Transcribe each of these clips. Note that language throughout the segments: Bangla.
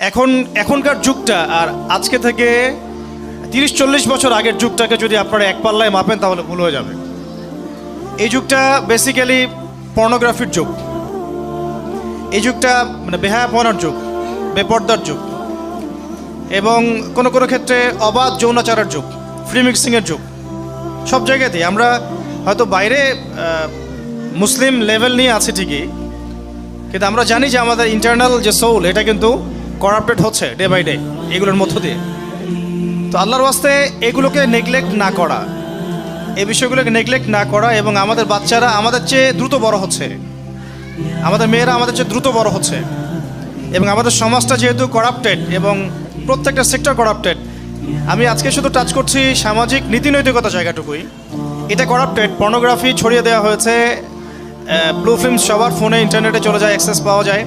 এখনকার যুগটা আর আজকে থেকে 30-40 বছর আগের যুগটাকে যদি আপনারা এক পাল্লায় মাপেন তাহলে ভুল হয়ে যাবে। এই যুগটা বেসিক্যালি পর্নোগ্রাফির যুগ, এই যুগটা মানে বেহায়াপনার যুগ, বেপর্দার যুগ, এবং কোনো কোনো ক্ষেত্রে অবাধ যৌনাচারের যুগ, ফ্রি মিক্সিংয়ের যুগ। সব জায়গাতেই আমরা হয়তো বাইরে মুসলিম লেভেল নিয়ে আছি ঠিকই, কিন্তু আমরা জানি যে আমাদের ইন্টারনাল যে সোল এটা কিন্তু করাপ্টেড হচ্ছে ডে বাই ডে এগুলোর মধ্য দিয়ে। তো আল্লাহর ওয়াস্তে এগুলোকে নেগলেক্ট না করা, এই বিষয়গুলোকে নেগলেক্ট না করা, এবং আমাদের বাচ্চারা আমাদের চেয়ে দ্রুত বড় হচ্ছে, আমাদের মেয়েরা আমাদের চেয়ে দ্রুত বড় হচ্ছে, এবং আমাদের সমাজটা যেহেতু করাপ্টেড এবং প্রত্যেকটা সেক্টর করাপ্টেড। আমি আজকে শুধু টাচ করছি সামাজিক নীতিনৈতিকতা জায়গাটুকুই, এটা করাপ্টেড। পর্নোগ্রাফি ছড়িয়ে দেওয়া হয়েছে, ব্লু ফিল্ম সবার ফোনে ইন্টারনেটে চলে যায়, অ্যাক্সেস পাওয়া যায়।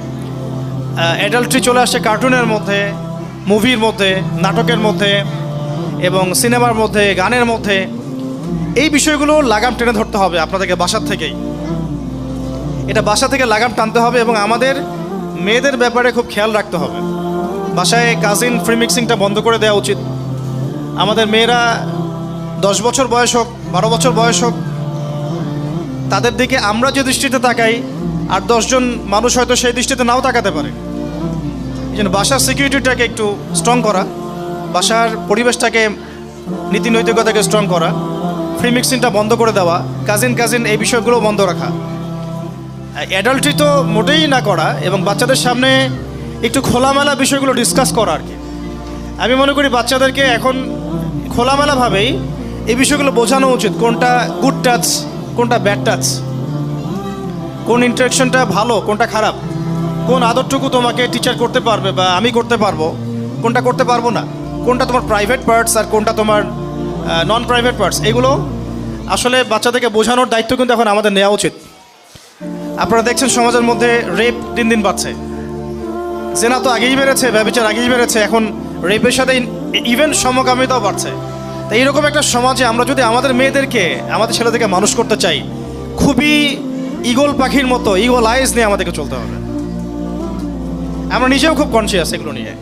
অ্যাডাল্ট্রি চলে আসছে কার্টুনের মধ্যে, মুভির মধ্যে, নাটকের মধ্যে, এবং সিনেমার মধ্যে, গানের মধ্যে। এই বিষয়গুলো লাগাম টেনে ধরতে হবে আপনাদেরকে বাসার থেকেই, এটা বাসা থেকে লাগাম টানতে হবে, এবং আমাদের মেয়েদের ব্যাপারে খুব খেয়াল রাখতে হবে। বাসায় কাজিন ফ্রি মিক্সিংটা বন্ধ করে দেওয়া উচিত। আমাদের মেয়েরা 10 বছর বয়স হোক, 12 বছর বয়স হোক, তাদের দিকে আমরা যে দৃষ্টিতে তাকাই আর 10 জন মানুষ হয়তো সেই দৃষ্টিতে নাও তাকাতে পারে। এই জন্য বাসার সিকিউরিটিটাকে একটু স্ট্রং করা, বাসার পরিবেশটাকে, নীতি নৈতিকতাকে স্ট্রং করা, ফ্রি মিক্সিংটা বন্ধ করে দেওয়া, কাজিন এই বিষয়গুলো বন্ধ রাখা, অ্যাডাল্ট্রি তো মোটেই না করা, এবং বাচ্চাদের সামনে একটু খোলামেলা বিষয়গুলো ডিসকাস করা আর কি। আমি মনে করি বাচ্চাদেরকে এখন খোলামেলাভাবেই এই বিষয়গুলো বোঝানো উচিত, কোনটা গুড টাচ, কোনটা ব্যাড টাচ, কোন ইন্টারেকশনটা ভালো, কোনটা খারাপ, কোন আদরটুকু তোমাকে টিচার করতে পারবে বা আমি করতে পারবো, কোনটা করতে পারবো না, কোনটা তোমার প্রাইভেট পার্টস আর কোনটা তোমার নন প্রাইভেট পার্টস। এগুলো আসলে বাচ্চাদেরকে বোঝানোর দায়িত্ব কিন্তু এখন আমাদের নেওয়া উচিত। আপনারা দেখছেন সমাজের মধ্যে রেপ দিন দিন বাড়ছে, জেনা তো আগেই বেড়েছে, ব্যভিচার আগেই বেড়েছে, এখন রেপের সাথে ইভেন সমকামিতাও বাড়ছে। তাই এইরকম একটা সমাজে আমরা যদি আমাদের মেয়েদেরকে, আমাদের ছেলেদেরকে মানুষ করতে চাই, খুবই ঈগল পাখির মতো, ঈগল আইজ নিয়ে আমাদেরকে চলতে হবে। আমরা নিজেও খুব কনসিয়াস এগুলো নিয়ে।